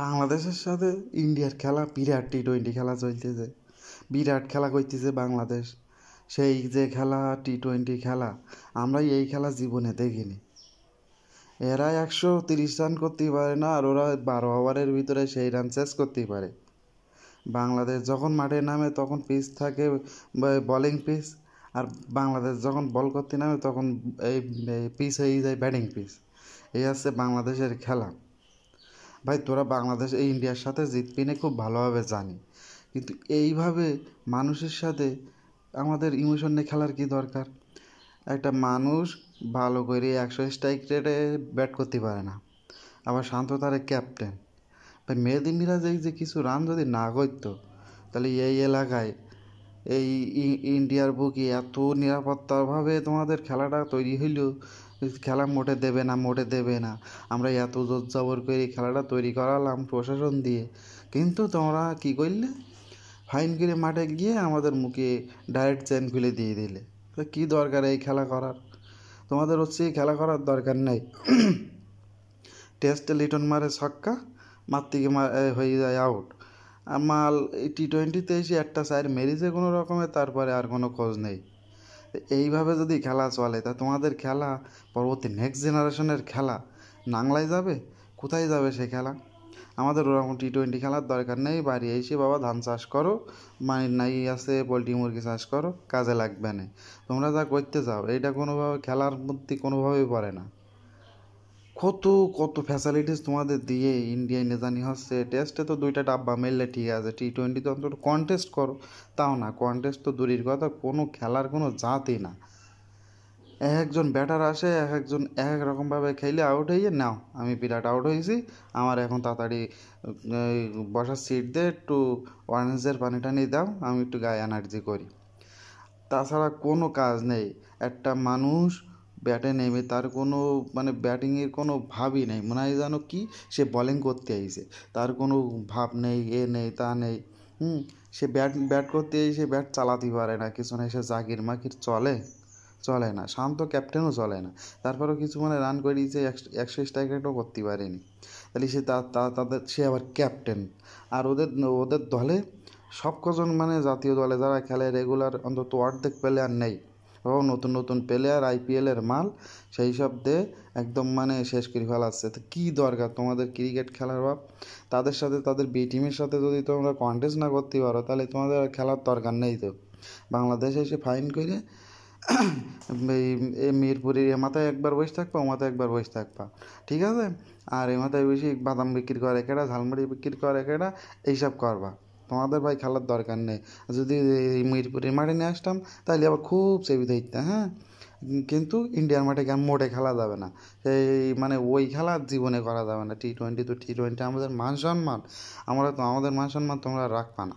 বাংলাদেশের সাথে ইন্ডিয়ার খেলা বিরাট টি-20 খেলা চলতেছে, বিরাট খেলা করতেছে বাংলাদেশ। সেই যে খেলা টি-20 খেলা, আমরা এই খেলা জীবনে দেখিনি। এরা 130 রান করতেই পারে না, আর ওরা 12 ওভারের ভিতরে সেই রান শেষ করতেই পারে। বাংলাদেশ যখন মাঠে নামে তখন পিচ থাকে বলিং পিচ, আর বাংলাদেশ যখন বল করতে নামে তখন এই পিচ হয়ে যায় ব্যাটিং পিচ। এই হচ্ছে বাংলাদেশের খেলা। ভাই তোরা বাংলাদেশ এই ইন্ডিয়ার সাথে জিতবি না খুব ভালোভাবে জানি, কিন্তু এইভাবে মানুষের সাথে আমাদের ইমোশন নিয়ে খেলার কি দরকার? একটা মানুষ ভালো করে 100 স্ট্রাইক রেটে ব্যাট করতে পারে না, আবার শান্ত তারে ক্যাপ্টেন। ভাই মেহেদী মিরাজ এই যে কিছু রান যদি না করতো, তাহলে এই এলাকায় এই ইন্ডিয়ার বুকে এত নিরাপত্তাভাবে তোমাদের খেলাটা তৈরি হইল, খেলা মোটে দেবে না, মোটে দেবে না। আমরা এত জোর জবর করে খেলাটা তৈরি করালাম প্রশাসন দিয়ে, কিন্তু তোমরা কি করলে? ফাইন করে মাঠে গিয়ে আমাদের মুখে ডাইরেক্ট চেন খুলে দিয়ে দিলে। তো কী দরকার এই খেলা করার? তোমাদের হচ্ছে এই খেলা করার দরকার নেই। টেস্টে লিটন মারে ছক্কা, মাত্তিকে হয়ে যায় আউট। আর মাল এই টি-20তে এসে একটা সাইড মেরেছে কোনো রকমে, তারপরে আর কোনো খোঁজ নেই। এইভাবে যদি খেলা চলে তা তোমাদের খেলা পরবর্তী নেক্সট জেনারেশনের খেলা নাংলায় যাবে? কোথায় যাবে সে খেলা? আমাদের ওরকম টি-20 খেলার দরকার নেই। বাড়ি এসে বাবা ধান চাষ করো, মানে নাই আছে পোলট্রি মুরগি চাষ করো, কাজে লাগবে না। তোমরা যা করতে চাও এইটা কোনোভাবে খেলার মধ্যে কোনোভাবেই পড়ে না। কত কত ফ্যাসিলিটিস তোমাদের দিয়ে ইন্ডিয়ায় নেজানি হচ্ছে। টেস্টে তো 2টা ডাব্বা মেললে ঠিক আছে, টি-20তে অন্তত কন্টেস্ট করো। তাও না, কন্টেস্ট তো দূরের কথা, কোনো খেলার কোনো জাতই না। একজন ব্যাটার আসে, একজন এক রকমভাবে খেলে আউট হয়ে নাও আমি বিরাট আউট হয়েছি, আমার এখন তাড়াতাড়ি বসার সিট দে, একটু অরেঞ্জের পানি টানি দাও, আমি একটু গায়ে এনার্জি করি। তাছাড়া কোনো কাজ নেই। একটা মানুষ ব্যাটে নেমে তার কোনো মানে ব্যাটিংয়ের কোনো ভাবই নেই, মনে হয় যেন কি সে বোলিং করতে আইছে, তার কোনো ভাব নেই, এ নেই তা নেই। সে ব্যাট করতে এসে ব্যাট চালাতে পারে না, কিছু নেই, সে জাকির মাকির চলে না, শান্ত ক্যাপ্টেনও চলে না। তারপরেও কিছু মানে রান করে দিয়েছে, 100 স্ট্রাইক রেটও করতে পারেনি। তাহলে সে তাদের সে আবার ক্যাপ্টেন। আর ওদের ওদের দলে সব কজন মানে জাতীয় দলে যারা খেলে রেগুলার অন্তত অর্ধেক প্লেয়ার নেই। ও নতুন নতুন প্লেয়ার আইপিএলের মাল, সেই সব দিয়ে একদম মানে শেষ করে ফেলাচ্ছে। তো কী দরকার তোমাদের ক্রিকেট খেলার বাপ? তাদের সাথে তাদের বি টিমের সাথে যদি তোমরা কন্টেস্ট না করতে পারো, তাহলে তোমাদের আর খেলার দরকার নেই। তো বাংলাদেশে এসে ফাইন করে এই মিরপুরের এ মাথায় একবার বসে থাকবা, ও মাথায় একবার বসে থাকবা, ঠিক আছে? আর এ মাথায় বেশি বাদাম বিক্রি করে কেটা, ঝালমুড়ি বিক্রি করে কেটা, এইসব করবা। তোমাদের ভাই খেলার দরকার নেই। যদি এই মিরপুরের মাঠে নিয়ে আসতাম তাহলে আবার খুব চেপে দিতাম, হ্যাঁ। কিন্তু ইন্ডিয়ার মাঠে কেন মোটে খেলা যাবে না, সেই মানে ওই খেলা জীবনে করা যাবে না। টি-20 তো টি-20, আমাদের মান সম্মান, আমরা তো আমাদের মান সম্মান তোমরা রাখবা না।